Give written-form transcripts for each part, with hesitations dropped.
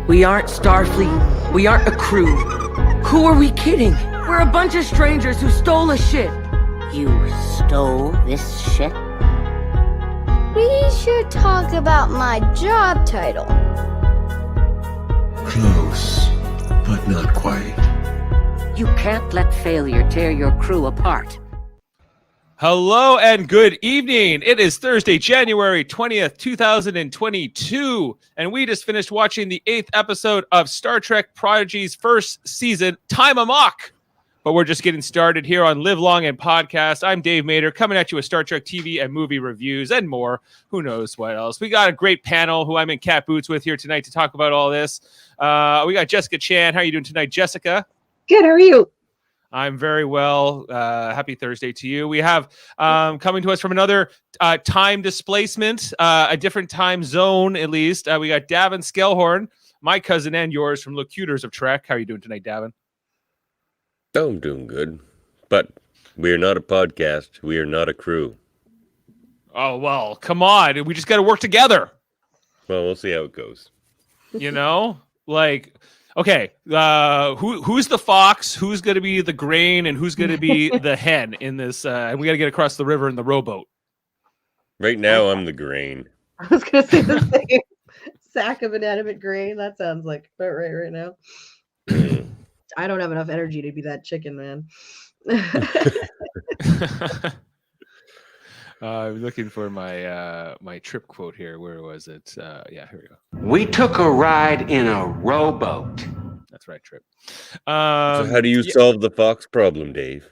We aren't Starfleet. We aren't a crew. Who are we kidding? We're a bunch of strangers who stole a ship. You stole this ship? We should talk about my job title. Close, but not quite. You can't let failure tear your crew apart. Hello and good evening. It is Thursday, January 20th, 2022, and we just finished watching the 8th episode of Star Trek Prodigy's first season, Time Amok. But we're just getting started here on Live Long and Podcast. I'm Dave Mader, coming at you with Star Trek TV and movie reviews and more. Who knows what else? We got a great panel who I'm in cat boots with here tonight to talk about all this. We got Jessica Chan. How are you doing tonight, Jessica? Good. How are you? I'm very well. Happy Thursday to you. We have coming to us from another time displacement, a different time zone at least. We got Davan Skelhorn, my cousin and yours from Locutors of Trek. How are you doing tonight, Davan? Oh, I'm doing good, but we are not a podcast. We are not a crew. Oh, well, come on. We just got to work together. Well, we'll see how it goes. You know, like, okay, who's the fox? Who's going to be the grain? And who's going to be the hen in this? And we got to get across the river in the rowboat. Right now, I'm the grain. I was going to say the same. Sack of inanimate grain. That sounds like about right now. I don't have enough energy to be that chicken, man. I'm looking for my trip quote here. Where was it? Yeah, here we go. We took a ride in a rowboat. That's right, Trip. So how do you solve the fox problem, Dave?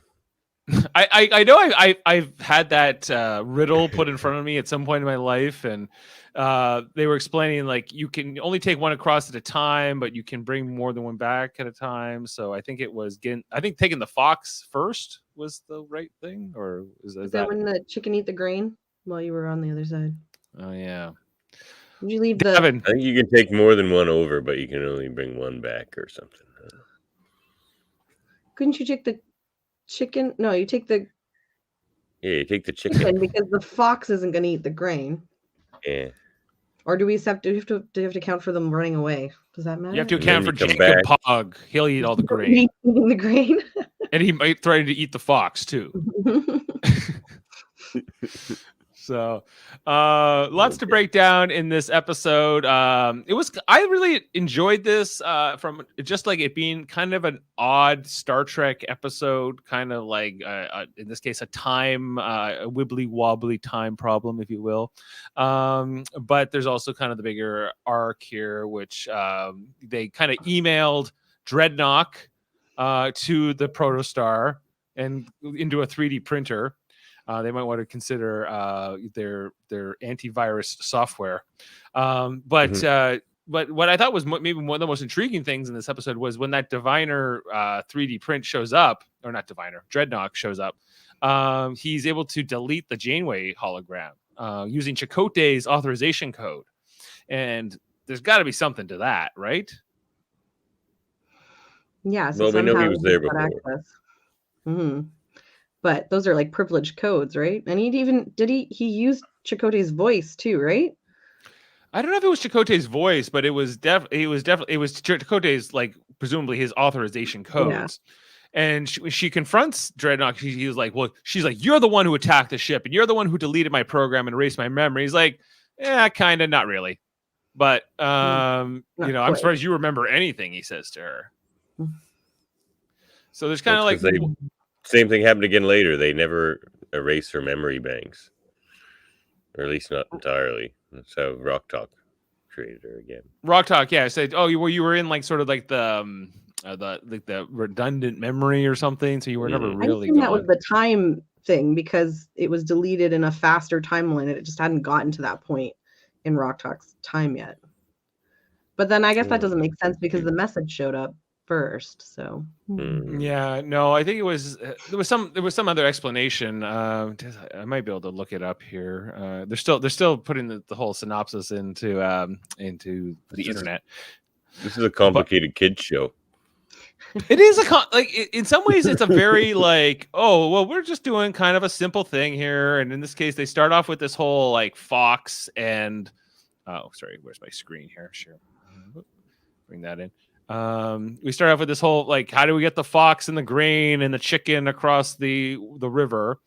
I know I've had that riddle put in front of me at some point in my life, and they were explaining like you can only take one across at a time, but you can bring more than one back at a time. So I think taking the fox first was the right thing, or is that when the chicken eat the grain while you were on the other side? Oh yeah. Did you leave Davan. I think you can take more than one over, but you can only bring one back or something. Couldn't you take the chicken? No, you take the. Yeah, you take the chicken because the fox isn't going to eat the grain. Yeah. Or do you have to count for them running away? Does that matter? You have to account for Jacob Pog. He'll eat all the grain. Eating the grain. And he might threaten to eat the fox too. So lots to break down in this episode. I really enjoyed this from just like it being kind of an odd Star Trek episode, kind of like in this case a wibbly wobbly time problem, if you will. But there's also kind of the bigger arc here, which they kind of emailed Dreadnought to the protostar and into a 3D printer. They might want to consider their antivirus software. But what I thought was maybe one of the most intriguing things in this episode was when that Diviner 3D print shows up, or not Diviner, Dreadnought shows up. He's able to delete the Janeway hologram using Chakotay's authorization code. And there's got to be something to that, right? Yeah. So well, we know he was there before. Mm-hmm. But those are like privileged codes, right? And he used Chakotay's voice too, right? I don't know if it was Chakotay's voice, but it was Chakotay's, like, presumably his authorization codes. Yeah. And she confronts Dreadnought. He was like, well, she's like, you're the one who attacked the ship, and you're the one who deleted my program and erased my memory. He's like, yeah, kind of, not really. But I'm surprised you remember anything, he says to her. So there's kind of like same thing happened again later. They never erase her memory banks, or at least not entirely. That's how Rok-Tahk created her again. Rok-Tahk, yeah, said, "Oh, you were in like sort of like the redundant memory or something, so you were never really." I think that was the time thing because it was deleted in a faster timeline, and it just hadn't gotten to that point in Rok-Tahk's time yet. But then I guess that doesn't make sense because the message showed up first. So yeah, no, I think it was there was some other explanation. I might be able to look it up here. They're still putting the whole synopsis into the internet. This is a complicated kids show. It is in some ways it's a very like, oh well, we're just doing kind of a simple thing here, and in this case they start off with this whole like fox and oh sorry, where's my screen here? Sure. bring that in. We start off with this whole like, how do we get the fox and the grain and the chicken across the river?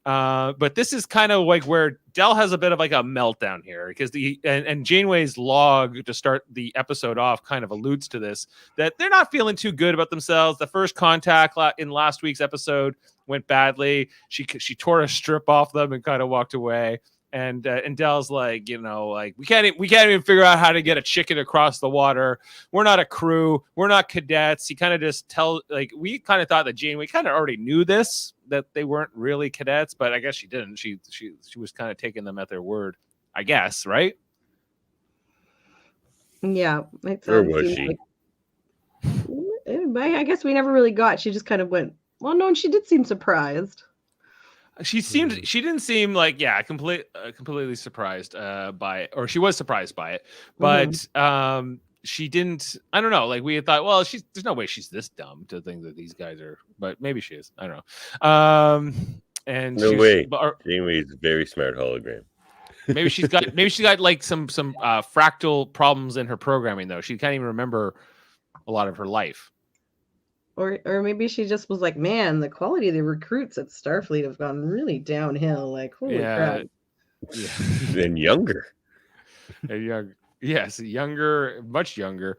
But this is kind of like where Del has a bit of like a meltdown here because and Janeway's log to start the episode off kind of alludes to this, that they're not feeling too good about themselves. The first contact in last week's episode went badly. She tore a strip off them and kind of walked away. And Del's like, like we can't even figure out how to get a chicken across the water. We're not a crew. We're not cadets. He kind of just we kind of thought that Janeway kind of already knew this, that they weren't really cadets, but I guess she didn't. She was kind of taking them at their word, I guess, right? Yeah. Or was she? I guess we never really got. She just kind of went, well, no, and she did seem surprised. She didn't seem like completely surprised by it, or she was surprised by it, but she didn't. I don't know. Like we had thought, well, there's no way she's this dumb to think that these guys are, but maybe she is. I don't know. And no way. Janeway's a very smart hologram. Maybe she's got like some fractal problems in her programming though. She can't even remember a lot of her life. Or maybe she just was like, man, the quality of the recruits at Starfleet have gone really downhill. Like, holy crap. Yeah. And younger. Yes, younger, much younger.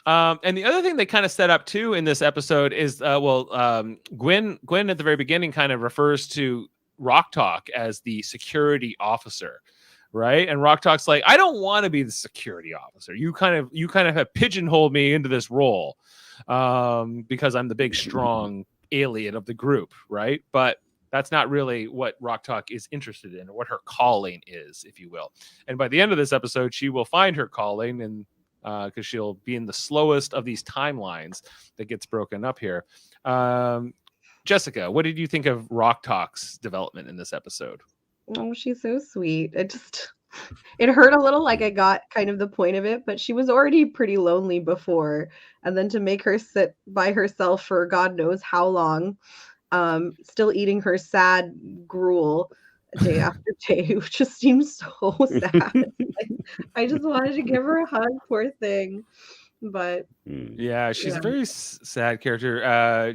And the other thing they kind of set up too in this episode is, Gwen at the very beginning kind of refers to Rok-Tahk as the security officer, right? And Rok-Tahk's like, I don't want to be the security officer. You kind of have pigeonholed me into this role. Because I'm the big, strong alien of the group, right? But that's not really what Rok-Tahk is interested in, or what her calling is, if you will. And by the end of this episode, she will find her calling, and because she'll be in the slowest of these timelines that gets broken up here. Jessica, what did you think of Rok-Tahk's development in this episode? Oh, she's so sweet. It hurt a little, like I got kind of the point of it, but she was already pretty lonely before. And then to make her sit by herself for God knows how long, still eating her sad gruel day after day, which just seems so sad. I just wanted to give her a hug, poor thing. But yeah, she's a very sad character.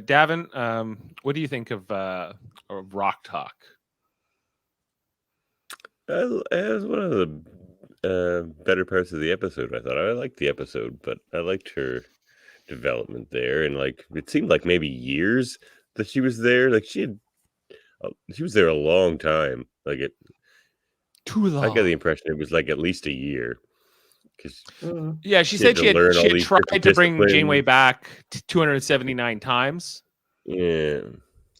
Davan, what do you think of Rok-Tahk? It was one of the better parts of the episode. I thought I liked the episode, but I liked her development there, and like it seemed like maybe years that she was there. Like she was there a long time. Like too long. I got the impression it was like at least a year. Yeah, she said she had tried to bring Janeway back 279 times. Yeah.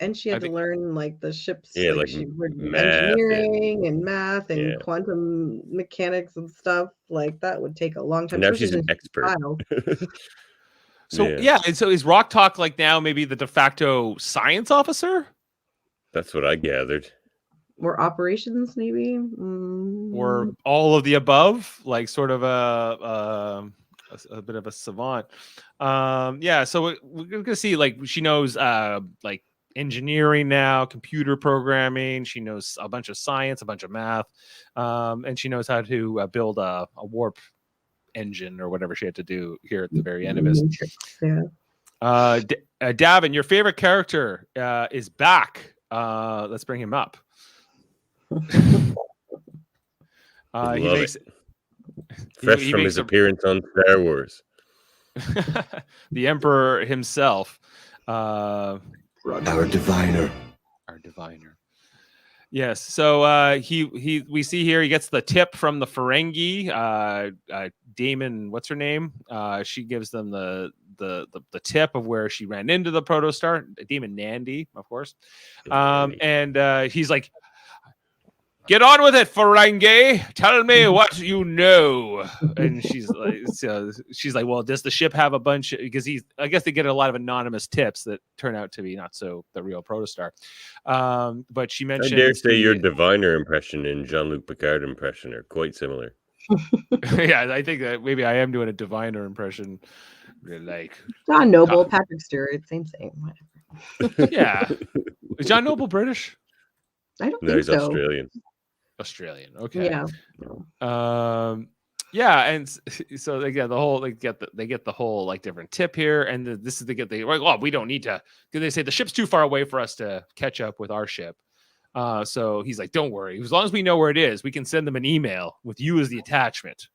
And she had to learn like the ship's math engineering and math and quantum mechanics and stuff. Like that would take a long time. And now she's an expert. So and so is Rok-Tahk like now maybe the de facto science officer? That's what I gathered. Or operations, maybe, or all of the above, like sort of a bit of a savant. So we're gonna see like she knows like engineering now, computer programming. She knows a bunch of science, a bunch of math, and she knows how to build a warp engine or whatever she had to do here at the very end of it. Davan, your favorite character is back. Let's bring him up. He makes fresh from his appearance on Star Wars. The Emperor himself. Our diviner. Yes. So we see here he gets the tip from the Ferengi. Damon, what's her name? She gives them the tip of where she ran into the protostar. Damon Nandi, of course. And he's like, "Get on with it, Ferengi. Tell me what you know." And she's like, "Well, does the ship have a bunch?" Because I guess they get a lot of anonymous tips that turn out to be not so the real protostar. But she mentioned, I dare say your diviner impression and Jean-Luc Picard impression are quite similar. Yeah, I think that maybe I am doing a diviner impression. Like John Noble, Patrick Stewart, same thing. Whatever. Yeah, is John Noble British? I don't think he's so. Australian. Okay. Yeah. Yeah, and so they get the whole like different tip here, and this is they like, well, we don't need to, because they say the ship's too far away for us to catch up with our ship. So he's like, don't worry, as long as we know where it is, we can send them an email with you as the attachment.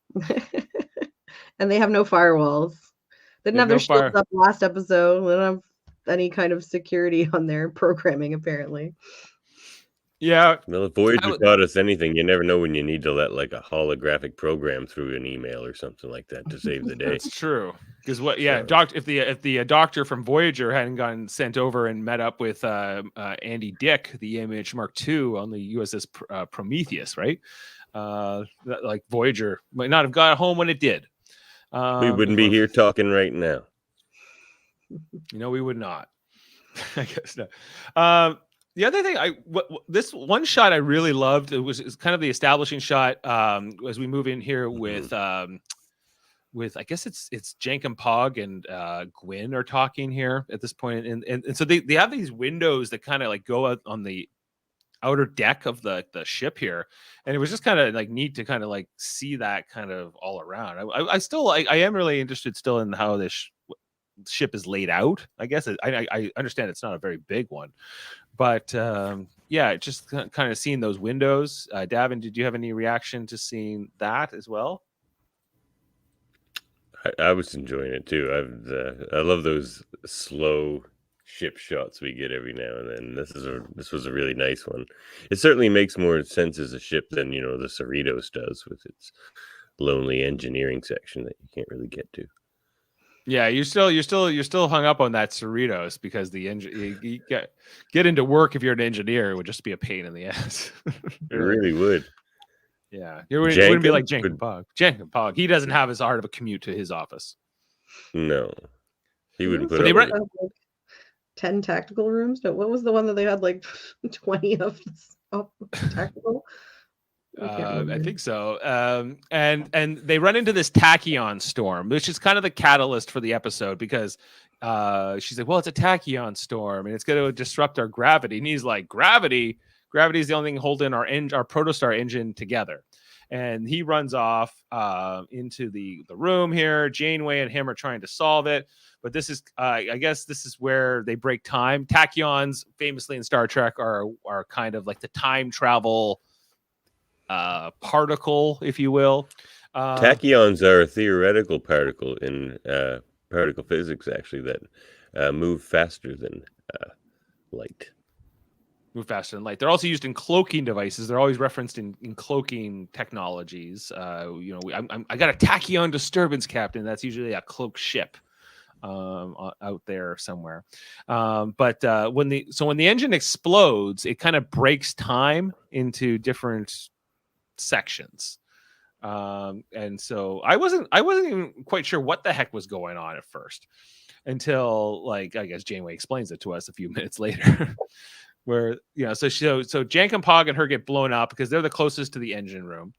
And they have no firewalls. They didn't have their shields up last episode. They don't have any kind of security on their programming, apparently. Yeah. Well, if Voyager taught us anything, you never know when you need to let like a holographic program through an email or something like that to save the day. That's true. Because if the doctor from Voyager hadn't gotten sent over and met up with Andy Dick, the EMH Mark II on the USS Prometheus, right? Like Voyager might not have got home when it did. We wouldn't be here talking right now. We would not. I guess not. The other thing, this one shot I really loved. It's kind of the establishing shot as we move in here with I guess it's Jank and Pog and Gwyn are talking here at this point, and so they have these windows that kind of like go out on the outer deck of the ship here, and it was just kind of like neat to kind of like see that kind of all around. I am really interested still in how this ship is laid out. I guess I understand it's not a very big one. But just kind of seeing those windows. Davan, did you have any reaction to seeing that as well? I was enjoying it too. I love those slow ship shots we get every now and then. This was a really nice one. It certainly makes more sense as a ship than the Cerritos does with its lonely engineering section that you can't really get to. Yeah, you're still hung up on that Cerritos because the engine you get into work if you're an engineer, it would just be a pain in the ass. It really would. Yeah, it wouldn't be like Jank and Pog. Jank and Pog, he doesn't have as hard of a commute to his office. No, he wouldn't put up with 10 tactical rooms. No, what was the one that they had like 20 of tactical? I think so. And they run into this tachyon storm, which is kind of the catalyst for the episode because she's like, well, it's a tachyon storm and it's going to disrupt our gravity. And he's like, gravity is the only thing holding our protostar engine together. And he runs off into the room here. Janeway and him are trying to solve it. But this is, I guess this is where they break time. Tachyons, famously in Star Trek, are kind of like the time travel particle, if you will. Tachyons are a theoretical particle in particle physics, actually, that move faster than light. Move faster than light. They're also used in cloaking devices. They're always referenced in cloaking technologies. I got a tachyon disturbance, Captain. That's usually a cloaked ship out there somewhere. But when the engine explodes, it kind of breaks time into different sections. And so I wasn't even quite sure what the heck was going on at first until, like, I guess Janeway explains it to us a few minutes later. Where so Jank and Pog and her get blown up because they're the closest to the engine room,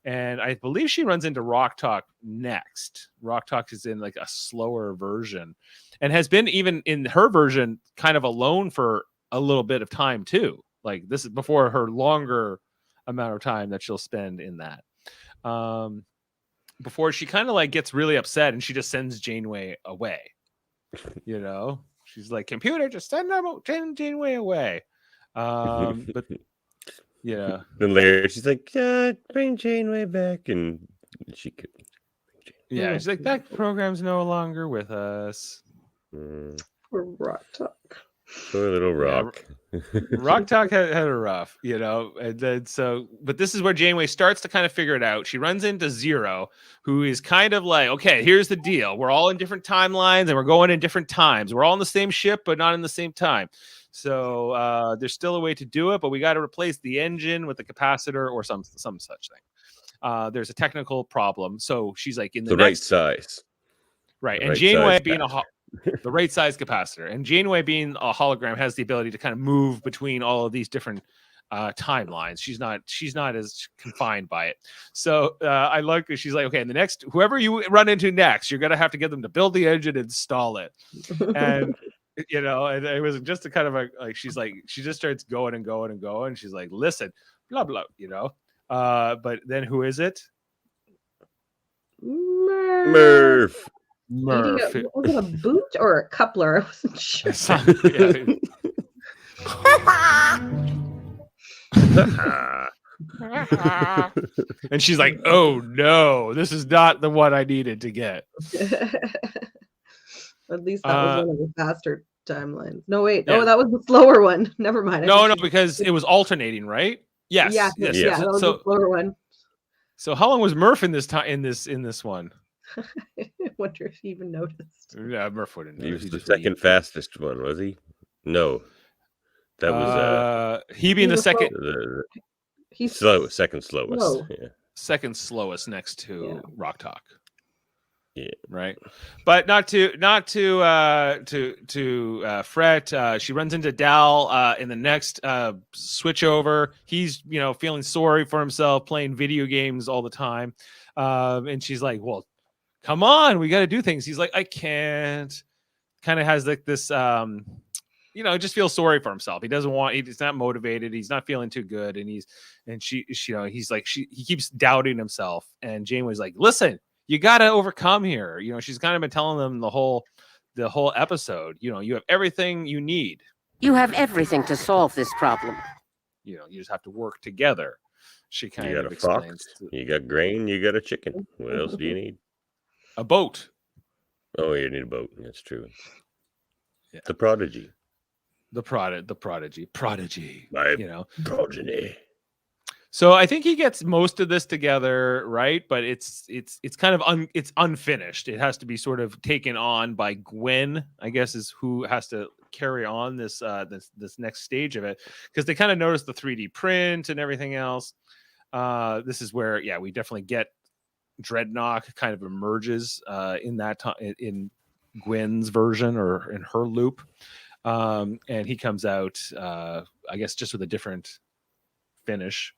and I believe she runs into Rok-Tahk next. Rok-Tahk is in like a slower version, and has been even in her version kind of alone for a little bit of time too. Like this is before her longer amount of time that she'll spend in that. Before she kind of like gets really upset and she just sends Janeway away. She's like, computer, just send Janeway away. But yeah. Then later she's like, bring Janeway back, and she could. Yeah, she's like, that program's no longer with us. Poor Rok-Tahk. Poor little Rock. Rok-Tahk had a rough, and then but this is where Janeway starts to kind of figure it out. She runs into Zero, who is kind of like, okay, here's the deal. We're all in different timelines and we're going in different times. We're all in the same ship, but not in the same time. So there's still a way to do it, but we got to replace the engine with the capacitor or some such thing. There's a technical problem. So she's like in the right size. Right. And Janeway being the right size capacitor, and Janeway being a hologram has the ability to kind of move between all of these different timelines. She's not as confined by it. So I like that she's like, okay, and the next, whoever you run into next, you're gonna have to get them to build the engine and install it. And and it was just a kind of like she's like, she just starts going and going and going. She's like, listen, blah blah, but then who is it? Murph. Eating Murph. was it a boot or a coupler? I wasn't sure. And she's like, "Oh no, this is not the one I needed to get." At least that was one of the faster timelines. No, wait. Yeah. Oh, that was the slower one. Never mind. No, because it was alternating, right? Yes. Yeah, Yes. yeah, that was the slower one. So how long was Murph in this time in this one? I wonder if he even noticed. Yeah, Murph wouldn't. He was the just second fastest one, was he? No, that was he being the second He's second slowest. slow. Yeah. second slowest next to Rok-Tahk. Yeah. Right. But not to fret. She runs into Dal in the next switch over. He's, feeling sorry for himself, playing video games all the time. And she's like, well, come on, we got to do things. He's like, I can't. Kind of has like this, just feels sorry for himself. He doesn't want, he's not motivated. He's not feeling too good. And he keeps doubting himself. And Janeway's like, listen, you got to overcome here. She's kind of been telling them the whole episode, you have everything you need. You have everything to solve this problem. You just have to work together. She kind You of got a explains. fox, you got grain, you got a chicken. What else do you need? A boat. Oh, you need a boat. That's true. Yeah. The Prodigy. The Prodigy. My progeny. So I think he gets most of this together, right? But it's kind of it's unfinished. It has to be sort of taken on by Gwen, I guess, is who has to carry on this next stage of it, because they kind of notice the 3D print and everything else. This is where, we definitely get Dreadnought kind of emerges in that time in Gwen's version or in her loop, and he comes out, I guess, just with a different finish.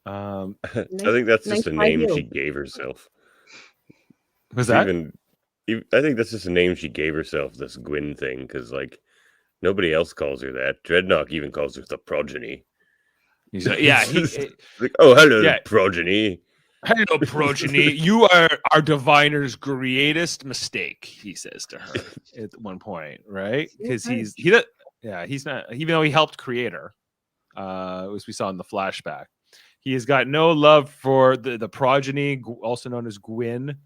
I think that's just a name she gave herself. Was that? I think that's just a name she gave herself, this Gwyn thing, because nobody else calls her that. Dreadnought even calls her the Progeny. He's like, like, oh, hello, yeah. Progeny. Hello, Progeny. You are our diviner's greatest mistake, he says to her at one point, right? Because he's not, even though he helped create her, as we saw in the flashback. He has got no love for the Progeny, also known as Gwyn.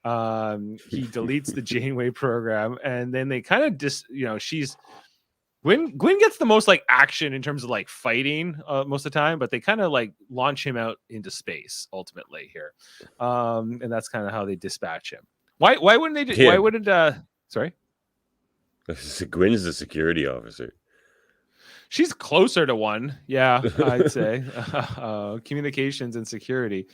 He deletes the Janeway program, and then they kind of Gwyn gets the most action in terms of fighting most of the time, but they kind of launch him out into space ultimately here, and that's kind of how they dispatch him. Why wouldn't they? Why wouldn't? Sorry, Gwyn's the security officer. She's closer to one, yeah, I'd say. Communications and security.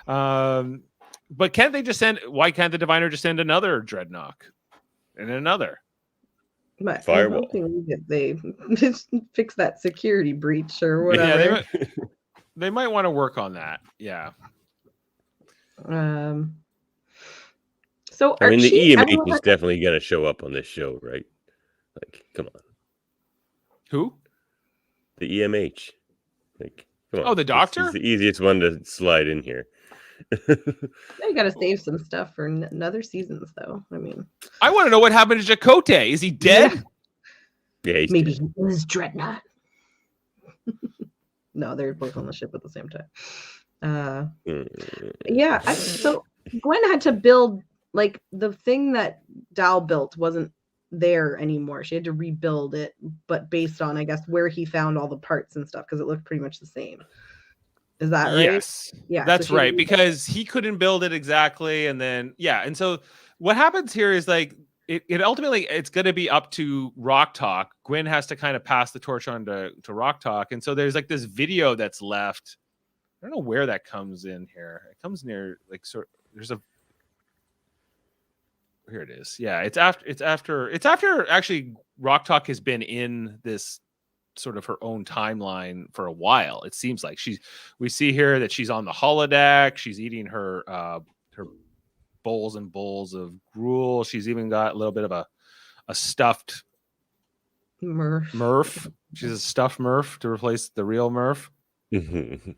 But can't they just send? Why can't the Diviner just send another Dreadnought and another? But Firewall. I'm hoping that they just fix that security breach or whatever. Yeah, they might want to work on that. Yeah. So I mean, the EMH is definitely going to show up on this show, right? Come on. Who? The EMH. Come on. Oh, the doctor? It's the easiest one to slide in here. You got to save some stuff for another seasons, though. I mean, I want to know what happened to Chakotay. Is he dead? Yeah, maybe he was Dreadnought. No, they're both on the ship at the same time. Yeah. So Gwen had to build the thing that Dal built wasn't there anymore. She had to rebuild it, but based on, I guess, where he found all the parts and stuff, because it looked pretty much the same. Is that right? Yes. Yeah, that's right, because he couldn't build it exactly, and then and so what happens here is it ultimately it's going to be up to Rok-Tahk. Gwen has to kind of pass the torch on to Rok-Tahk, and so there's this video that's left. I don't know where that comes in here. It comes near there's a. Here it is. Yeah, it's after actually Rok-Tahk has been in this sort of her own timeline for a while. It seems like we see here that she's on the holodeck. She's eating her bowls and bowls of gruel. She's even got a little bit of a stuffed Murph. She's a stuffed Murph to replace the real Murph. And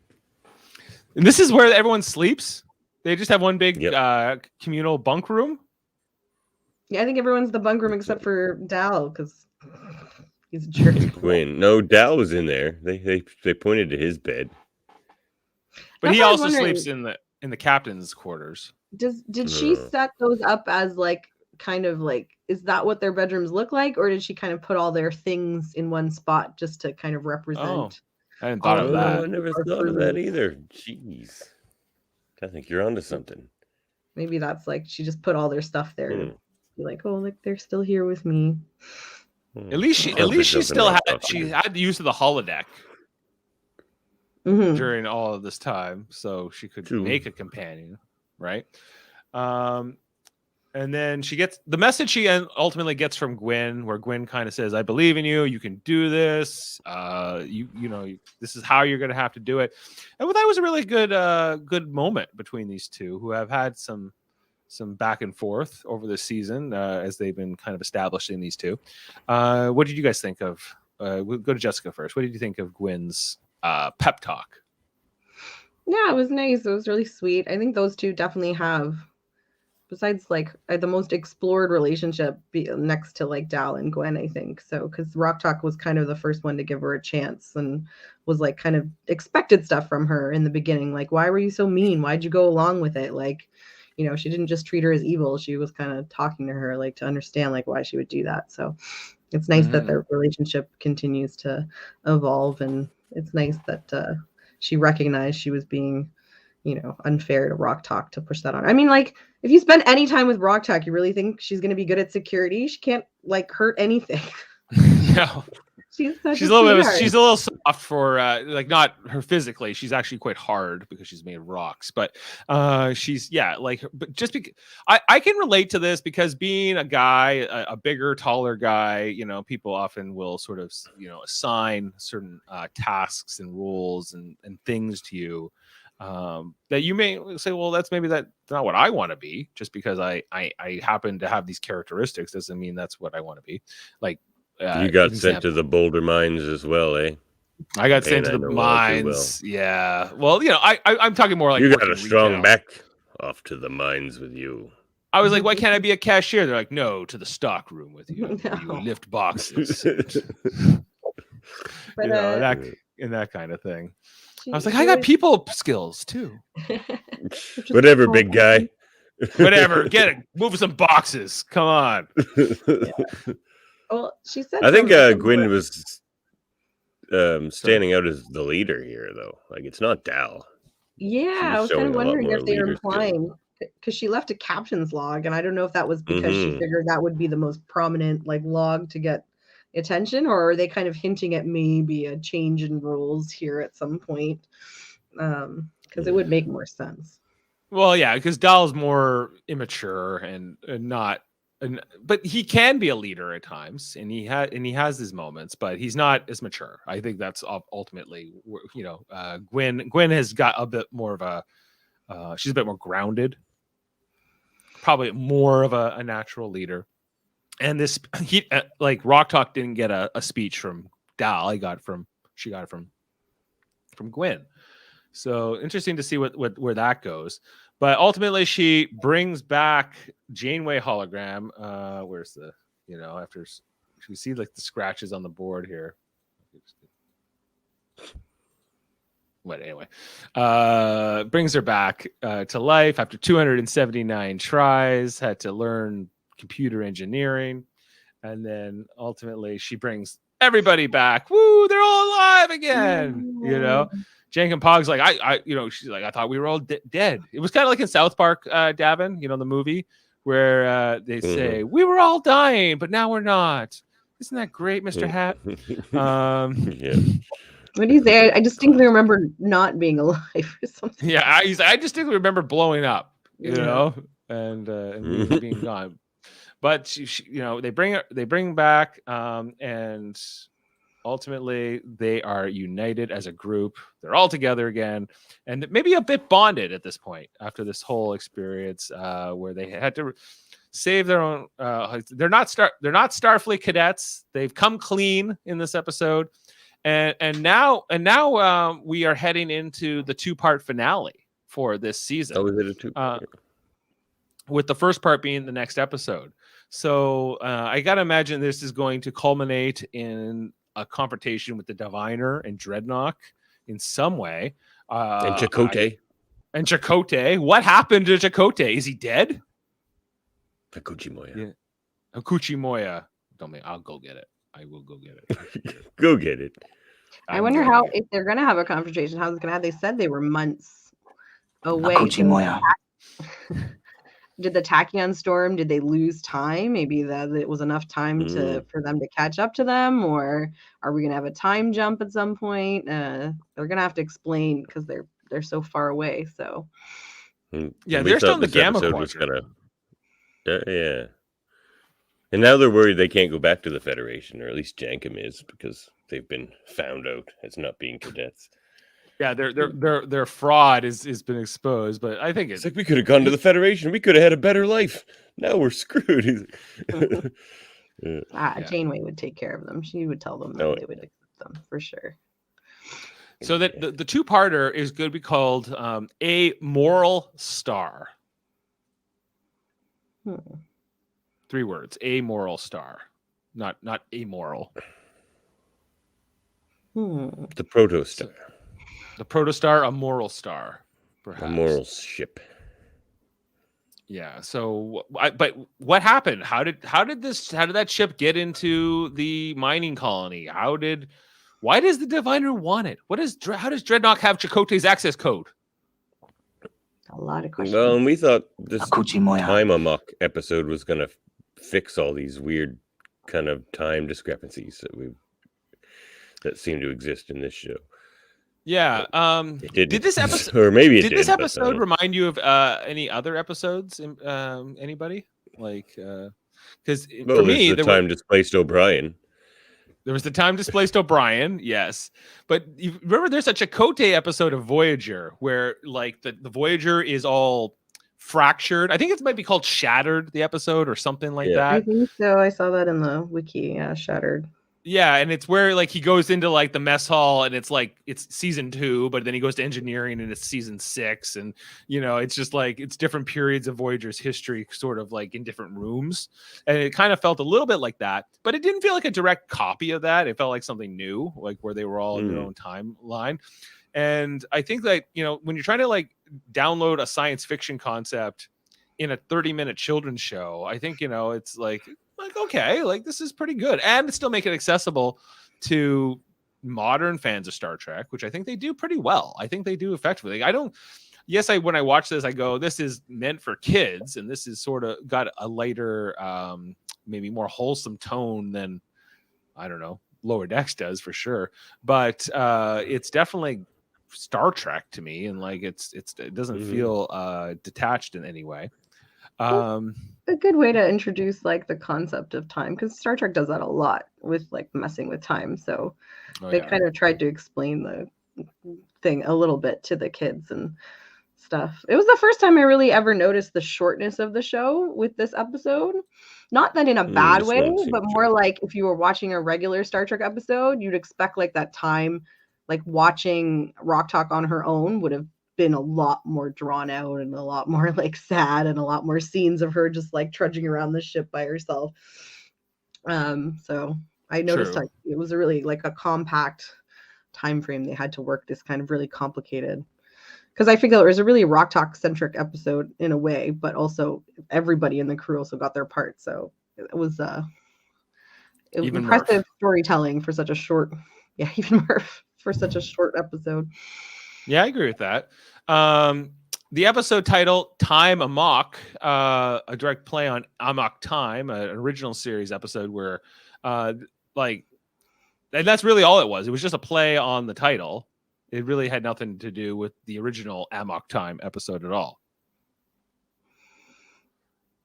this is where everyone sleeps. They just have one big Yep. communal bunk room. Yeah, I think everyone's the bunk room except for Dal because he's a jerk. to Gwen. No, Dal was in there. They pointed to his bed. But That's he what I was also wondering. sleeps in the captain's quarters. Did she set those up as like kind of like, is that what their bedrooms look like, or did she kind of put all their things in one spot just to kind of represent? I hadn't thought of all that. I never thought of that either. Jeez, I think you're onto something. Maybe that's like she just put all their stuff there to be like, oh, like they're still here with me. At least she still had use of the holodeck during all of this time, so she could make a companion, right? And then she gets the message she ultimately gets from Gwen, where Gwen kind of says, "I believe in you. You can do this. You know, this is how you're going to have to do it." And that was a really good moment between these two, who have had some back and forth over the season as they've been kind of establishing these two. What did you guys think of? We'll go to Jessica first. What did you think of Gwen's pep talk? Yeah, it was nice. It was really sweet. I think those two definitely have, besides like the most explored relationship next to like Dal and Gwen, I think. So, because Rok-Tahk was kind of the first one to give her a chance and was like kind of expected stuff from her in the beginning. Like, why were you so mean? Why'd you go along with it? Like, you know, she didn't just treat her as evil. She was kind of talking to her like to understand like why she would do that. So it's nice that their relationship continues to evolve, and it's nice that she recognized she was being, you know, unfair to Rok-Tahk to push that on. I mean, like, if you spend any time with Rok-Tahk, you really think she's going to be good at security? She can't like hurt anything. No. She's a little soft for like, not her physically. She's actually quite hard because she's made of rocks. But she's but just because I can relate to this, because being a guy, a bigger, taller guy, you know, people often will sort of, you know, assign certain tasks and rules and things to you that you may say, well, that's not what I want to be. Just because I happen to have these characteristics doesn't mean that's what I want to be. Like. You got sent to the Boulder Mines as well, eh? I got sent to the mines. Yeah. Well, you know, I'm talking more like you got a strong retail. back. Off to the mines with you. I was like, why can't I be a cashier? They're like, no, to the stock room with you. No. You lift boxes. But, you know, that kind of thing. I was like, I got people skills too. Whatever, big guy. Whatever. Get it. Move some boxes. Come on. Yeah. Well, she said. I think Gwen was standing out as the leader here, though. Like, it's not Dal. Yeah, I was kind of wondering if they were implying, because she left a captain's log, and I don't know if that was because she figured that would be the most prominent like log to get attention, or are they kind of hinting at maybe a change in rules here at some point? Because it would make more sense. Well, yeah, because Dal's more immature and not. But he can be a leader at times, and he has his moments, but he's not as mature. I think that's ultimately, you know, Gwen has got a bit more of a she's a bit more grounded, probably more of a natural leader. And this like Rok-Tahk didn't get a speech from Dal. She got it from Gwen. So interesting to see where that goes. But ultimately, she brings back Janeway hologram. Where's the, you know, after you see like the scratches on the board here. But anyway, brings her back to life after 279 tries. Had to learn computer engineering, and then ultimately she brings everybody back. Woo! They're all alive again. You know. Jank and Pog's like, you know, she's like, I thought we were all dead. It was kind of like in South Park, Davan, you know, the movie where they say, we were all dying, but now we're not. Isn't that great, Mr. Hat? Yeah. What do you say? I distinctly remember not being alive or something. Yeah, I distinctly remember blowing up, you know, and being gone. But she, you know, they bring back, and ultimately, they are united as a group. They're all together again, and maybe a bit bonded at this point after this whole experience, where they had to save their own. They're not Starfleet cadets. They've come clean in this episode, and now we are heading into the 2-part finale for this season. Oh, is it a two? With the first part being the next episode. So I got to imagine this is going to culminate in a confrontation with the Diviner and Dreadnought in some way. And Chakotay. And Chakotay. What happened to Chakotay? Is he dead? Akuchimoya. Yeah. Akuchimoya. I'll go get it. I will go get it. Go get it. I wonder if they're going to have a confrontation, how it's going to have. They said they were months away. Did the Tachyon storm, did they lose time? Maybe that it was enough time for them to catch up to them, or are we going to have a time jump at some point? They're going to have to explain because they're so far away. So yeah, they're still in the Gamma Quadrant. Yeah. And now they're worried they can't go back to the Federation, or at least Jankum is, because they've been found out as not being cadets. Yeah, their fraud is been exposed, but I think it's like we could have gone to the Federation. We could have had a better life. Now we're screwed. Janeway would take care of them. She would tell them that they would accept them for sure. So that the two-parter is going to be called A Moral Star. 3 words. A Moral Star. Not amoral. The Protostar. The Protostar, a moral star, perhaps. A moral ship. Yeah. So, but what happened? How did that ship get into the mining colony? Why does the Diviner want it? How does Dreadnought have Chakotay's access code? A lot of questions. Well, and we thought this Time Amok episode was going to fix all these weird kind of time discrepancies that seem to exist in this show. Yeah. Did this episode, or maybe it did this episode remind you of any other episodes? Anybody like? Because for me, the time displaced O'Brien. There was the time displaced O'Brien, yes. But you remember, there's a Chakotay episode of Voyager where like the Voyager is all fractured. I think it might be called Shattered, the episode, or something like that. I think so. I saw that in the wiki. Yeah, Shattered. Yeah, and it's where like he goes into like the mess hall, and it's like it's season 2, but then he goes to engineering and it's season 6, and it's just like it's different periods of Voyager's history, sort of like in different rooms, and it kind of felt a little bit like that, but it didn't feel like a direct copy of that. It felt like something new, like where they were all in their own timeline. And I think that when you're trying to like download a science fiction concept in a 30-minute children's show, I think it's like okay, like this is pretty good, and still make it accessible to modern fans of Star Trek, which I think they do pretty well. I think they do effectively. When I watch this, I go, this is meant for kids, and this is sort of got a lighter, maybe more wholesome tone than, I don't know, Lower Decks does for sure. But it's definitely Star Trek to me, and like it doesn't feel detached in any way. A good way to introduce like the concept of time, because Star Trek does that a lot with like messing with time. So they kind of tried to explain the thing a little bit to the kids and stuff. It was the first time I really ever noticed the shortness of the show with this episode. Not that in a bad way, but more like if you were watching a regular Star Trek episode, you'd expect like that time, like watching Rok-Tahk on her own would have been a lot more drawn out and a lot more like sad, and a lot more scenes of her just like trudging around the ship by herself. So I noticed like it was a really like a compact time frame. They had to work this kind of really complicated, because I figured it was a really Rok-Tahk centric episode in a way, but also everybody in the crew also got their part. So it was impressive storytelling for such a short, even Murph for such a short episode. Yeah, I agree with that. The episode title, Time Amok, a direct play on Amok Time, an original series episode where, and that's really all it was. It was just a play on the title. It really had nothing to do with the original Amok Time episode at all.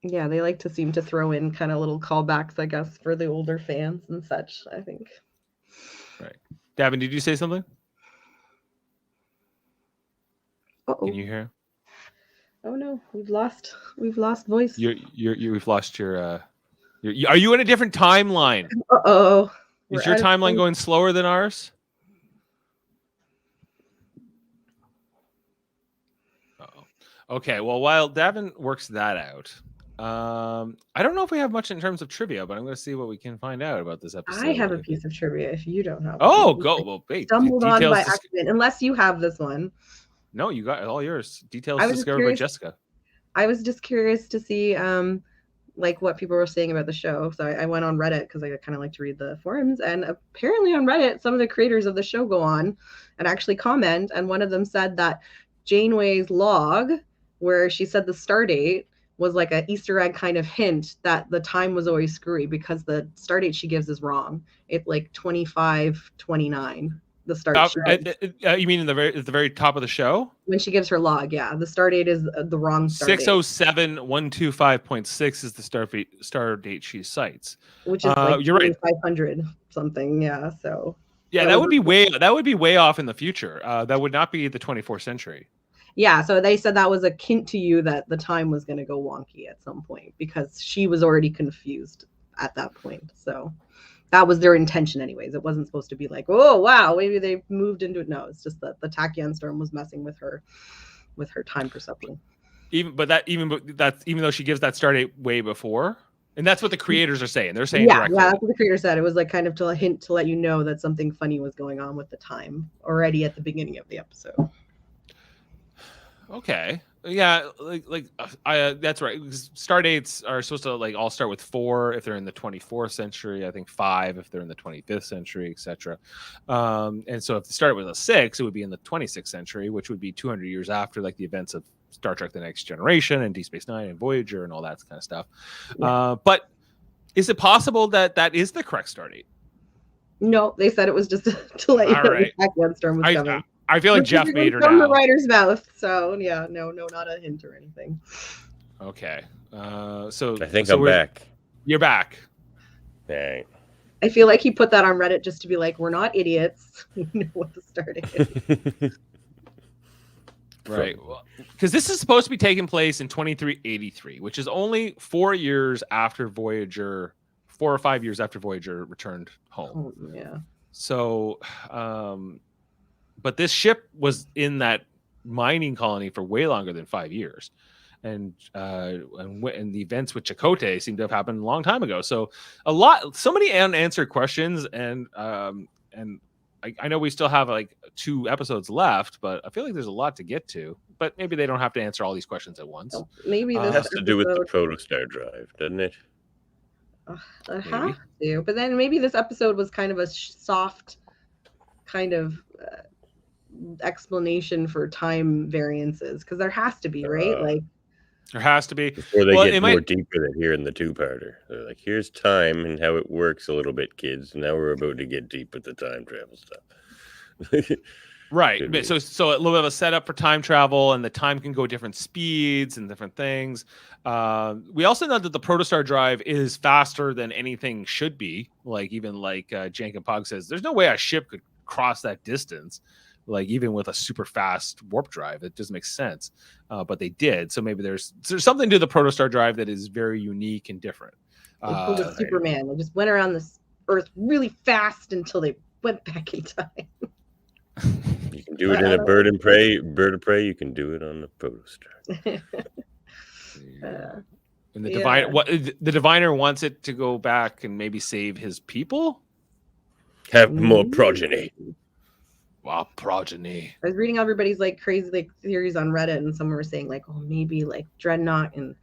Yeah, they like to seem to throw in kind of little callbacks, I guess, for the older fans and such, I think. Right. Davan, did you say something? Uh-oh. Can you hear? Oh no, we've lost voice. We've lost your. Are you in a different timeline? Uh-oh. Is your timeline going slower than ours? Okay, well, while Davan works that out, I don't know if we have much in terms of trivia, but I'm going to see what we can find out about this episode. I have a piece of trivia if you don't have Oh, one. go. Well, wait. Stumbled on Details by accident, unless you have this one. No, you got all yours. Details I was discovered by curious- Jessica. I was just curious to see like what people were saying about the show. So I went on Reddit because I kind of like to read the forums. And apparently on Reddit, some of the creators of the show go on and actually comment. And one of them said that Janeway's log, where she said the star date, was like an Easter egg kind of hint that the time was always screwy because the star date she gives is wrong. It's like 2529. The start you mean at the very top of the show? When she gives her log, yeah. The star date is the wrong star date. 607125.6 is the star date she cites. Which is like you're right. 500 something, yeah. So yeah, that would be way off in the future. That would not be the 24th century. Yeah, so they said that was a hint to you that the time was going to go wonky at some point because she was already confused at that point. So that was their intention anyways. It wasn't supposed to be like, oh, wow, maybe they moved into it. No, it's just that the Tachyon storm was messing with her time perception. Even though she gives that star date way before. And that's what the creators are saying. They're saying yeah, directly. Yeah, that's what the creator said. It was like kind of to a hint to let you know that something funny was going on with the time already at the beginning of the episode. Okay. Yeah, that's right. Star dates are supposed to like all start with 4 if they're in the 24th century. I think 5 if they're in the 25th century, etc. And so if they started with a 6, it would be in the 26th century, which would be 200 years after like the events of Star Trek: The Next Generation and Deep Space Nine and Voyager and all that kind of stuff. Yeah. But is it possible that that is the correct star date? No, they said it was just to let you know the Tachyon storm was coming. I feel like Jeff made her from now. the writer's mouth. So yeah, no, not a hint or anything. Okay. So I think I'm back. You're back. Dang. I feel like he put that on Reddit just to be like, we're not idiots. We know what the start is. Right. Because this is supposed to be taking place in 2383, which is only 4 years after Voyager, 4 or 5 years after Voyager returned home. Oh, yeah. So, but this ship was in that mining colony for way longer than 5 years, and the events with Chakotay seem to have happened a long time ago. So so many unanswered questions, and I know we still have like 2 episodes left, but I feel like there's a lot to get to. But maybe they don't have to answer all these questions at once. Maybe this has to do with the protostar drive, doesn't it? It has to, but then maybe this episode was kind of a soft kind of explanation for time variances, because there has to be, right? Like there has to be. Before they get more deeper than here in the 2-parter. They're like, here's time and how it works a little bit, kids. Now we're about to get deep with the time travel stuff. Right. So a little bit of a setup for time travel, and the time can go different speeds and different things. We also know that the protostar drive is faster than anything should be. Like even like Jank and Pog says, there's no way a ship could cross that distance. Like even with a super fast warp drive, it doesn't make sense. But they did. So maybe there's something to the protostar drive that is very unique and different. They pulled a Superman. They just went around this Earth really fast until they went back in time. You can do it in a bird of prey. You can do it on the protostar. And the diviner wants it to go back and maybe save his people. Have more progeny. Wow, progeny. I was reading everybody's like crazy like theories on Reddit, and someone was saying like, oh, maybe like Dreadnought and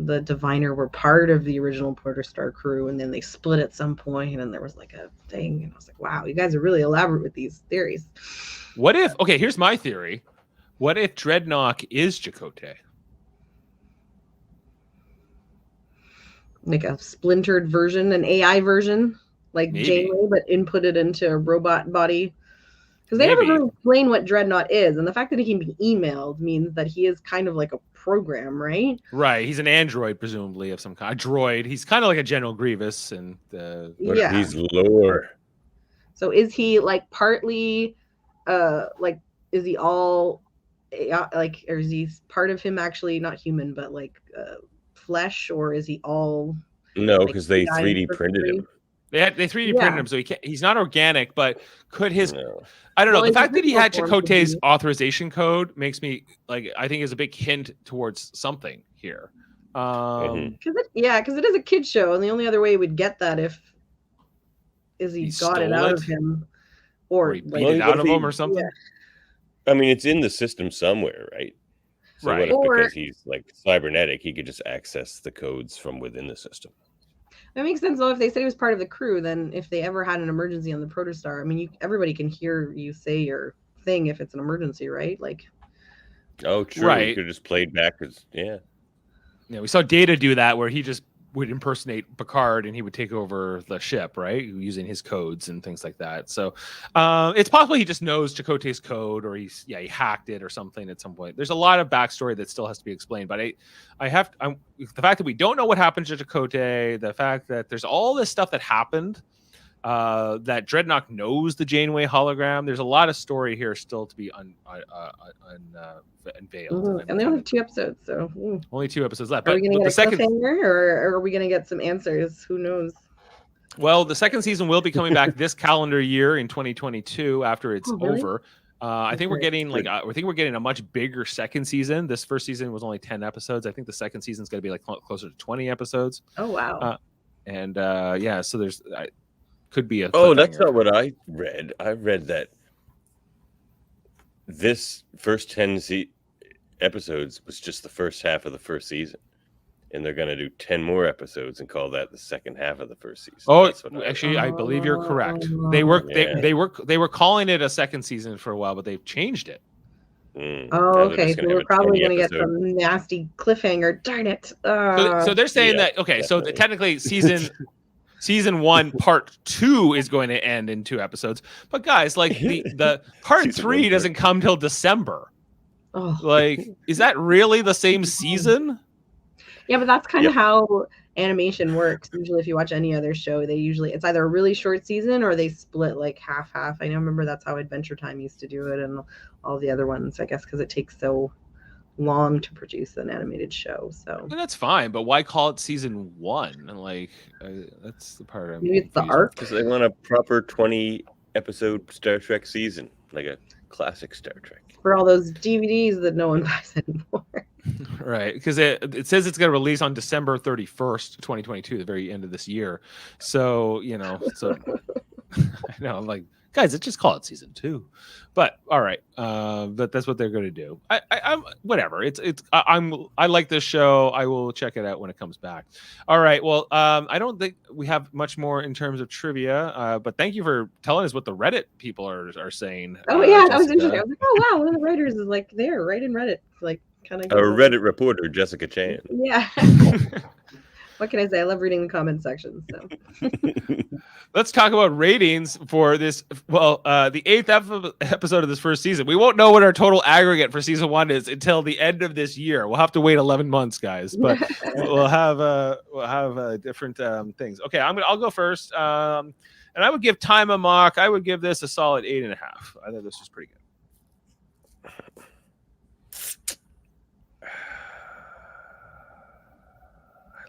the diviner were part of the original protostar crew, and then they split at some point, and there was like a thing, and I was like, wow, you guys are really elaborate with these theories. What if? Okay, here's my theory. What if Dreadnought is Chakotay? Like a splintered version, an AI version, like Jaemeel, but inputted into a robot body. Because they never really explain what Dreadnought is, and the fact that he can be emailed means that he is kind of like a program, right? Right. He's an android, presumably, of some kind. A droid. He's kind of like a General Grievous, and he's lore. So is he like partly, like, is he all, like, or is he part of him actually not human, but like flesh, or is he all? No, because they 3D printed him. They 3D Yeah. printed him, so he's not organic. But could his No. I don't know. Well, The fact that he had physical form could Chakotay's be- authorization code makes me I think is a big hint towards something here. Because it is a kid show, and the only other way he would get that is he got stole it out it? of him, Or or he like, beat it Well, out if of he- him or something. I mean, it's in the system somewhere, right? So Right. what if Or- because he's like cybernetic, he could just access the codes from within the system? That makes sense though. If they said he was part of the crew, then if they ever had an emergency on the Protostar, I mean, everybody can hear you say your thing if it's an emergency, right? Like, Oh, true. Right. He could have just played back as Yeah, we saw Data do that where he just would impersonate Picard and he would take over the ship, right? Using his codes and things like that. So it's possible he just knows Chakotay's code, or he hacked it or something at some point. There's a lot of backstory that still has to be explained, but the fact that we don't know what happened to Chakotay, the fact that there's all this stuff that happened, that Dreadnought knows the Janeway hologram. There's a lot of story here still to be unveiled. and they only have 2 episodes, so Only 2 episodes left. are we But gonna the get a second, cliffhanger, or are we gonna get some answers? Who knows? well, the second season will be coming back this calendar year in 2022 after it's Oh, really? over. I think we're Okay. getting we're getting a much bigger second season. This first season was only 10 episodes. I think the second season is going to be like closer to 20 episodes. Oh wow. And so there's could be a Oh, that's cliffhanger. not what I read. I read that this first 10 episodes was just the first half of the first season, and they're going to do 10 more episodes and call that the second half of the first season. Oh, That's what I read. actually, I believe you're correct. Oh. They were Yeah. they were calling it a second season for a while, but they've changed it. Mm. Oh, Now they're okay. just So gonna we're have a probably 20 gonna get episode- some nasty cliffhanger. Darn it. So they're saying yeah, that so definitely. technically season 1 part 2 is going to end in 2 episodes. But guys, like the part Season 3 1, doesn't come till December. Oh. Like, is that really the same season? Yeah, but that's kind of Yep. how animation works. Usually, if you watch any other show, it's either a really short season or they split like half. I remember that's how Adventure Time used to do it, and all the other ones, I guess, because it takes so long to produce an animated show. So And that's fine, but why call it season 1? And like, that's the part I'm maybe it's the confused arc. Because they want a proper 20 episode Star Trek season, like a classic Star Trek. For all those DVDs that no one buys anymore. with. Right, because it says it's going to release on December 31st, 2022, the very end of this year. So I know, I'm like, guys, let's just call it season 2. But all right, but that's what they're going to do. I'm whatever. I like this show. I will check it out when it comes back. All right. Well, I don't think we have much more in terms of trivia. But thank you for telling us what the Reddit people are saying. Oh yeah, that was Jessica. interesting. I was like, oh wow, one of the writers is like there, right in Reddit, like kind of. A Reddit reporter, Jessica Chan. Yeah. What can I say? I love reading the comment section. So. Let's talk about ratings for this. Well, the 8th episode of this first season. We won't know what our total aggregate for season 1 is until the end of this year. We'll have to wait 11 months, guys. But we'll have different things. Okay, I'll go first. And I would give Time Amok. I would give this a solid 8.5. I thought this was pretty good.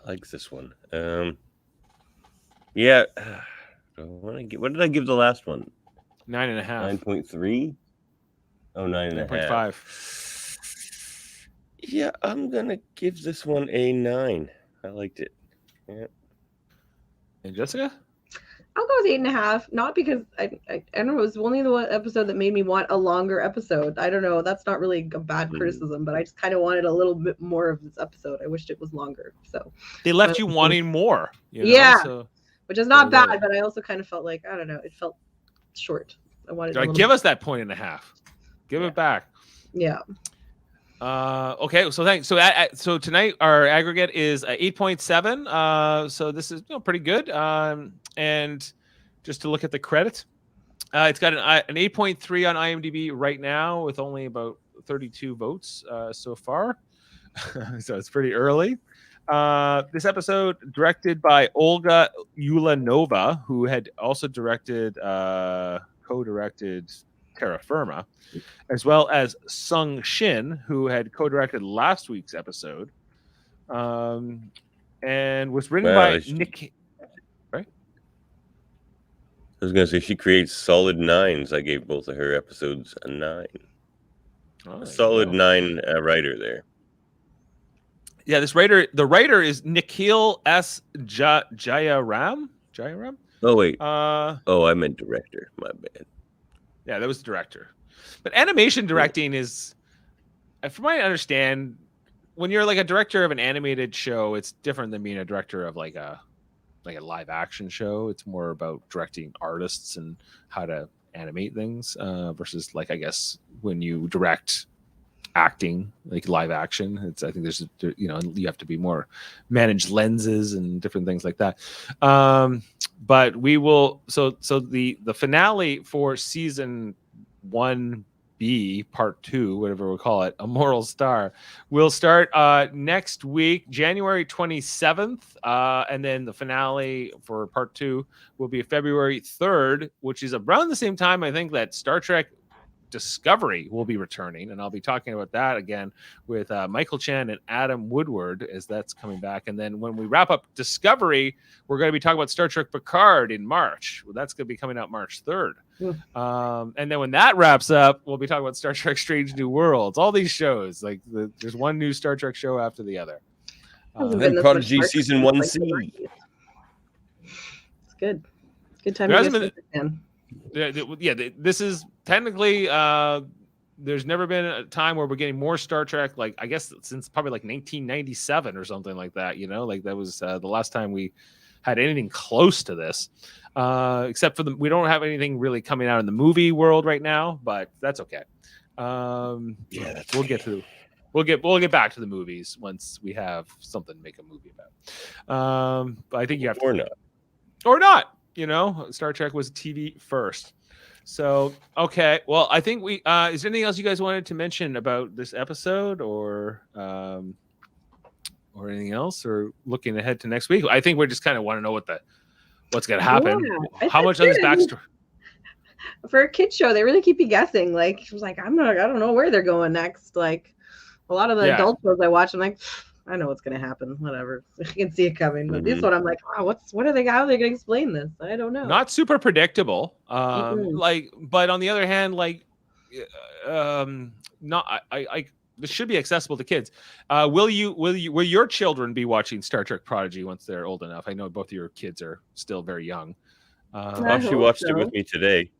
I like this one. Yeah. What did I give the last one? 9.5. 9.3? Oh, 9.5. 9.5. Yeah, I'm gonna give this one a 9. I liked it. Yeah. And Jessica? I'll go with 8.5. Not because I don't know. It was only the one episode that made me want a longer episode. I don't know. That's not really a bad criticism, but I just kind of wanted a little bit more of this episode. I wished it was longer. So They left you wanting more. You know? Yeah. So, which is not Yeah. bad, but I also kind of felt like I don't know. It felt short. I wanted. A little give bit- us that 1.5. Give it back. Yeah. Okay, so thanks. So tonight our aggregate is 8.7. So this is pretty good. And just to look at the credits, it's got an 8.3 on IMDb right now with only about 32 votes so far. So it's pretty early. This episode directed by Olga Ulanova, who had also co-directed Terra Firma, as well as Sung Shin, who had co-directed last week's episode, and was written by Nick. Right? I was gonna say she creates solid 9s. I gave both of her episodes a 9. Oh, A solid 9 writer there. Yeah, the writer is Nikhil S. Jayaram. Jayaram? Oh wait. I meant director. My bad. Yeah, that was the director. But animation directing is, from what I understand, when you're like a director of an animated show, it's different than being a director of like a live action show. It's more about directing artists and how to animate things versus like, I guess, when you direct acting, like live action, I think there's, you have to be more manage lenses and different things like that. But we will, so the finale for season 1B part 2, whatever we'll call it, Immortal Star, will start next week, January 27th. And then the finale for part 2 will be February 3rd, which is around the same time, I think, that Star Trek Discovery will be returning, and I'll be talking about that again with Michael Chan and Adam Woodward as that's coming back. And then when we wrap up Discovery, we're going to be talking about Star Trek Picard in March. Well, that's going to be coming out March 3rd. And then when that wraps up, we'll be talking about Star Trek Strange New Worlds. All these shows, like there's one new Star Trek show after the other. And Prodigy season 1C. It's good. Good time to this is technically there's never been a time where we're getting more Star Trek, like I guess since probably like 1997 or something like that, like that was the last time we had anything close to this, except for we don't have anything really coming out in the movie world right now, but that's okay. We'll get back to the movies once we have something to make a movie about. But I think you have to or not. Star Trek was TV first. So, okay. Well, I think is there anything else you guys wanted to mention about this episode or anything else, or looking ahead to next week? I think we just kind of want to know what's going to happen. Yeah, how much of this backstory? For a kid show, they really keep you guessing. Like, it was like, I don't know where they're going next. Like a lot of the adult shows I watch, I'm like, I know what's going to happen. Whatever. I can see it coming. But this one, I'm like, how are they going to explain this? I don't know. Not super predictable. But on the other hand, this should be accessible to kids. Will your children be watching Star Trek Prodigy once they're old enough? I know both of your kids are still very young. She watched it with me today.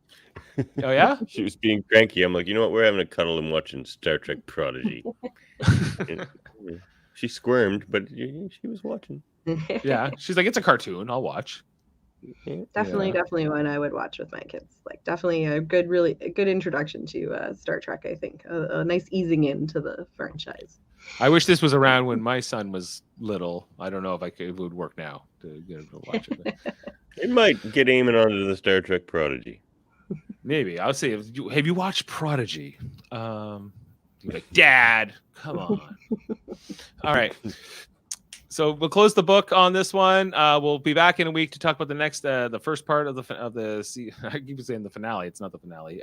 Oh yeah? She was being cranky. I'm like, you know what? We're having a cuddle and watching Star Trek Prodigy. She squirmed, but she was watching. Yeah, she's like, it's a cartoon. I'll watch. Definitely one I would watch with my kids. Like, definitely a good introduction to Star Trek. I think a nice easing into the franchise. I wish this was around when my son was little. I don't know if it would work now to get him to watch it. But... It might get aiming onto the Star Trek Prodigy. Maybe I'll say, have you watched Prodigy? You're like, Dad, come on. All right. So we'll close the book on this one. We'll be back in a week to talk about the next, the first part of the. I keep saying the finale. It's not the finale.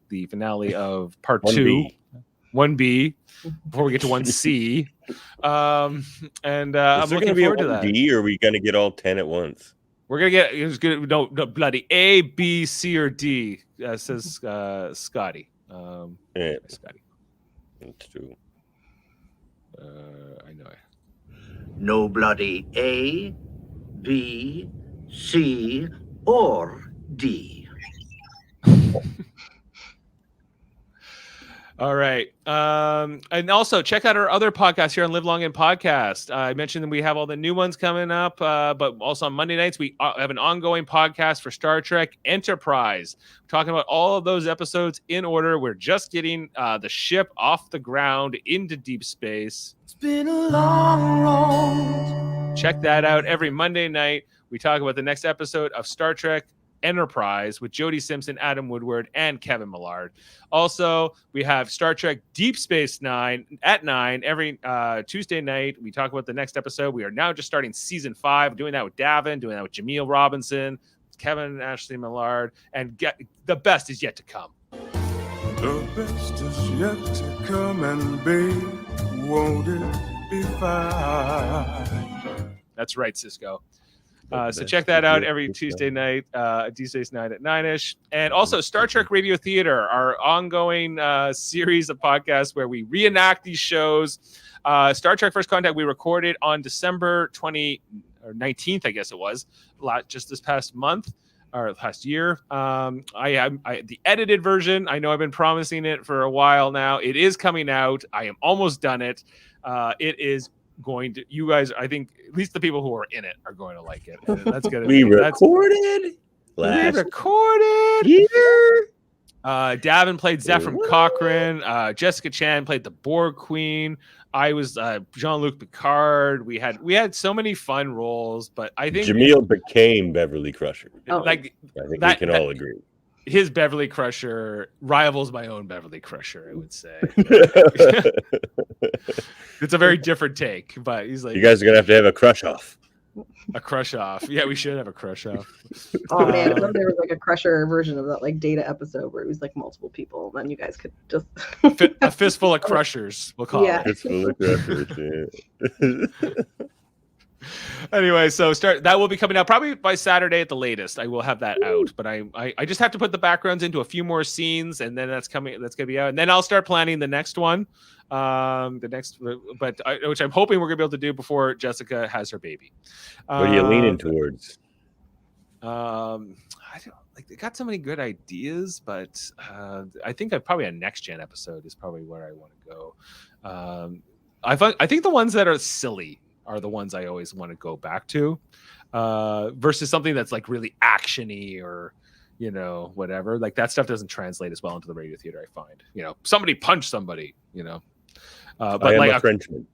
The finale of part 2, 1B, before we get to 1C. And I'm looking forward to that. D, or are we gonna get all 10 at once? We're gonna get. It's gonna no bloody A, B, C, or D. Says Scotty. Scotty. That's true. I know. No bloody A, B, C, or D. All right. And also check out our other podcasts here on Live Long and Podcast. I mentioned that we have all the new ones coming up, but also on Monday nights, we have an ongoing podcast for Star Trek Enterprise. We're talking about all of those episodes in order. We're just getting the ship off the ground into deep space. It's been a long road. Check that out every Monday night. We talk about the next episode of Star Trek Enterprise with Jody Simpson, Adam Woodward, and Kevin Millard. Also, we have Star Trek Deep Space Nine at 9 every Tuesday night. We talk about the next episode. We are now just starting season 5, doing that with Davan, doing that with Jaemeel Robinson, Kevin and Ashley Millard, and the best is yet to come. The best is yet to come, and babe, won't it be fine? That's right, Cisco. So check that out every Tuesday night, Tuesdays night at 9ish. And also Star Trek Radio Theater, our ongoing series of podcasts where we reenact these shows. Star Trek First Contact we recorded on December 19th, I guess it was, just this past month. Or last year. I the edited version. I know I've been promising it for a while now. It is coming out. I am almost done it. It is going to. You guys, I think, at least the people who are in it are going to like it. And that's gonna. We be, recorded. We recorded. Here. Davan played Zephyr Cochrane. Jessica Chan played the Borg Queen. I was Jean-Luc Picard. We had so many fun roles, but I think Jaemeel became Beverly Crusher. Like I think we can all agree. His Beverly Crusher rivals my own Beverly Crusher, I would say. It's a very different take, but he's like, you guys are gonna have a crush off. A crush off. Yeah, we should have a crush off. Oh man, what if there was like a Crusher version of that like Data episode where it was like multiple people, then you guys could just a fistful of crushers, we'll call it. Fistful of crushers, yeah. Anyway, so that will be coming out probably by Saturday at the latest. I will have that out, but I just have to put the backgrounds into a few more scenes, and then that's gonna be out, and then I'll start planning the next one. Which I'm hoping we're gonna be able to do before Jessica has her baby. What are you leaning towards? I don't like. They got so many good ideas, but I think probably a next gen episode is probably where I want to go. I think the ones that are silly are the ones I always want to go back to, versus something that's like really actiony or whatever. Like that stuff doesn't translate as well into the radio theater. I find somebody punched somebody. But I am like a Frenchman.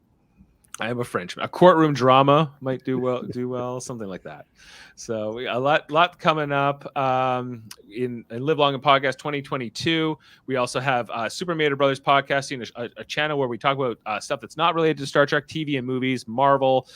I am a Frenchman. A courtroom drama might do well, something like that. So a lot coming up in Live Long and Podcast 2022. We also have Super Mater Brothers podcasting, a channel where we talk about stuff that's not related to Star Trek TV and movies, Marvel.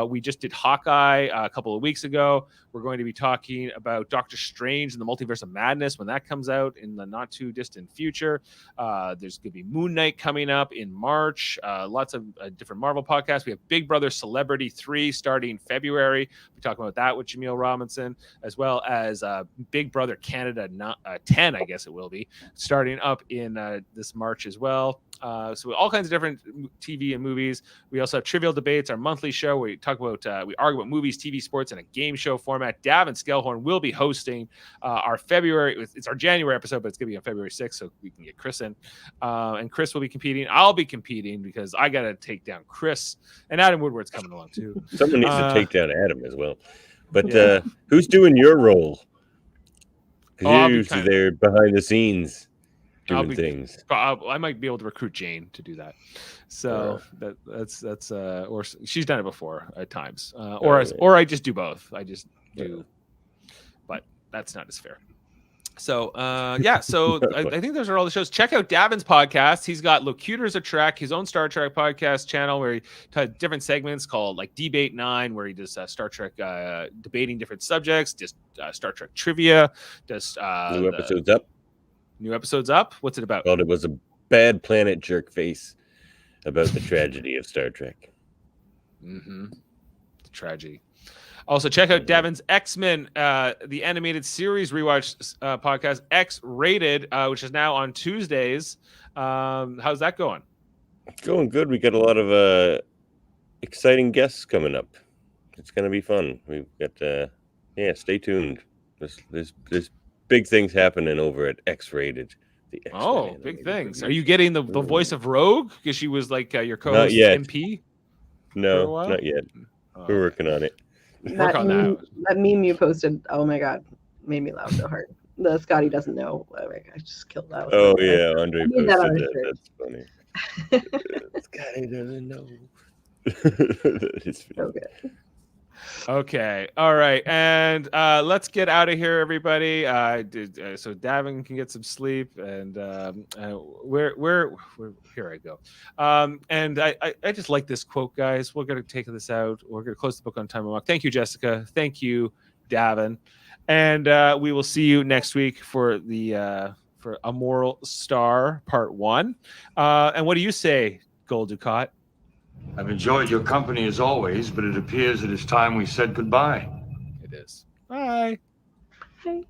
We just did Hawkeye a couple of weeks ago. We're going to be talking about Doctor Strange and the Multiverse of Madness when that comes out in the not too distant future. There's going to be Moon Knight coming up in March. Lots of different Marvel podcasts. We have Big Brother Celebrity 3 starting February. We talk about that with Jaemeel Robinson, as well as Big Brother Canada 10, I guess it will be, starting up in this March as well. So all kinds of different TV and movies. We also have Trivial Debates, our monthly show where we talk about, we argue about movies, TV, sports in a game show format. Davan Skelhorn will be hosting our February. It's our January episode, but it's going to be on February 6th, so we can get Chris in. And Chris will be competing. I'll be competing because I got to take down Chris. And Adam Woodward's coming along too. Someone needs to take down Adam as well. But who's doing your role? Because you're usually there behind the scenes doing things. I might be able to recruit Jane to do that. So that's or she's done it before at times. Or I just do both. I just do, but that's not as fair. So so I think those are all the shows. Check out Davan's podcast. He's got Locutors of Trek, his own Star Trek podcast channel where he does different segments called like Debate 9, where he does Star Trek debating different subjects, just Star Trek trivia, does new episodes up. New episodes up. What's it about? Well, it was a bad planet jerk face about the tragedy of Star Trek. The tragedy. Also, check out Davan's X-Men, the animated series rewatch podcast, X-Rated, which is now on Tuesdays. How's that going? It's going good. We got a lot of exciting guests coming up. It's going to be fun. We've got, stay tuned. There's big things happening over at X-Rated. Big things. Are you getting the voice of Rogue? Because she was like your co-host MP? No, not yet. We're working on it. That meme you posted, oh my god, made me laugh so hard. The Scotty doesn't know. Oh my god, I just killed that one. Oh yeah, Andre posted that. That's funny. Scotty doesn't know. That is funny. Okay. All right. And let's get out of here, everybody. So Davan can get some sleep, and where here I go. And I just like this quote, guys. We're gonna take this out. We're gonna close the book on time Amok. Thank you, Jessica. Thank you, Davan. And we will see you next week for the for A Moral Star Part 1. And what do you say, Gold Ducat? I've enjoyed your company as always, but it appears it is time we said goodbye. it is. Bye. Bye.